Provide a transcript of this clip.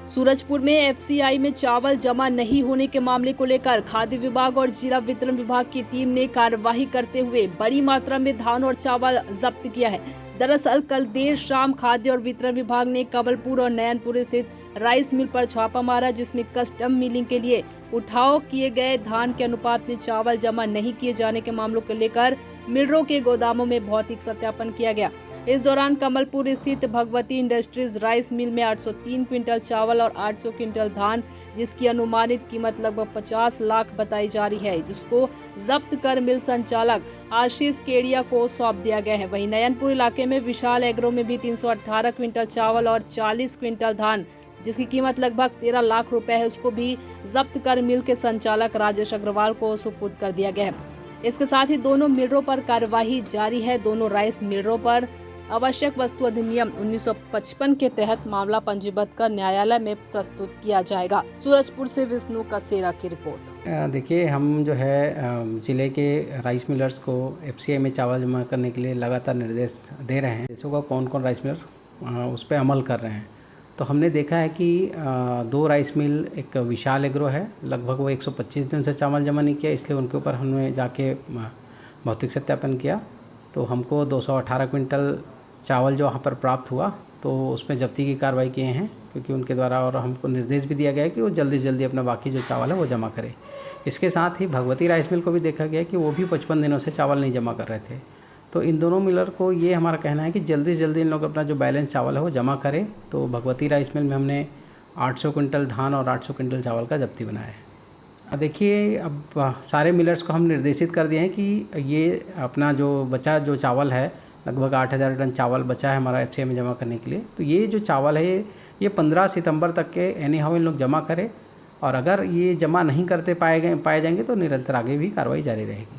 सूरजपुर में एफसीआई में चावल जमा नहीं होने के मामले को लेकर खाद्य विभाग और जिला वितरण विभाग की टीम ने कार्यवाही करते हुए बड़ी मात्रा में धान और चावल जब्त किया है। दरअसल कल देर शाम खाद्य और वितरण विभाग ने कमलपुर और नयनपुर स्थित राइस मिल पर छापा मारा, जिसमें कस्टम मिलिंग के लिए उठाव किए गए धान के अनुपात में चावल जमा नहीं किए जाने के मामलों को लेकर मिलरों के गोदामों में भौतिक सत्यापन किया गया। इस दौरान कमलपुर स्थित भगवती इंडस्ट्रीज राइस मिल में 803 क्विंटल चावल और 800 क्विंटल धान, जिसकी अनुमानित कीमत लगभग 50 लाख बताई जा रही है, जिसको जब्त कर मिल संचालक आशीष केडिया को सौंप दिया गया है। वहीं नयनपुर इलाके में विशाल एग्रो में भी 318 क्विंटल चावल और 40 क्विंटल धान, जिसकी कीमत लगभग 13 लाख रुपए है, उसको भी जब्त कर मिल के संचालक राजेश अग्रवाल को सुपुर्द कर दिया गया है। इसके साथ ही दोनों मिलरों पर कार्यवाही जारी है। दोनों राइस मिलरों पर आवश्यक वस्तु अधिनियम 1955 के तहत मामला पंजीबद्ध कर न्यायालय में प्रस्तुत किया जाएगा। सूरजपुर से विष्णु कसेरा की रिपोर्ट। देखिए, हम जो है ज़िले के राइस मिलर्स को एफसीआई में चावल जमा करने के लिए लगातार निर्देश दे रहे हैं। देशों का कौन कौन राइस मिलर उस पर अमल कर रहे हैं। तो हमने देखा है कि 2 राइस मिल, एक विशाल एग्रो है, लगभग वो 125 दिन से चावल जमा नहीं किया, इसलिए उनके ऊपर हमने जाके भौतिक सत्यापन किया। तो हमको 218 क्विंटल चावल जो वहाँ पर प्राप्त हुआ, तो उसमें जब्ती की कार्रवाई किए हैं, क्योंकि उनके द्वारा और हमको निर्देश भी दिया गया है कि वो जल्दी से जल्दी अपना बाकी जो चावल है वो जमा करें। इसके साथ ही भगवती राइस मिल को भी देखा गया कि वो भी 55 दिनों से चावल नहीं जमा कर रहे थे। तो इन दोनों मिलर को ये हमारा कहना है कि जल्दी से जल्दी इन लोग अपना जो बैलेंस चावल है वो जमा करें। तो भगवती राइस मिल में हमने 800 क्विंटल धान और 800 क्विंटल चावल का जब्ती बनाया है। देखिए, अब सारे मिलर्स को हम निर्देशित कर दिए हैं कि ये अपना जो बचा जो चावल है, लगभग 8000 टन चावल बचा है हमारा एफसीआई में जमा करने के लिए। तो ये जो चावल है ये 15 सितंबर तक के एनी हाउ इन लोग जमा करें, और अगर ये जमा नहीं करते पाए जाएंगे तो निरंतर आगे भी कार्रवाई जारी रहेगी।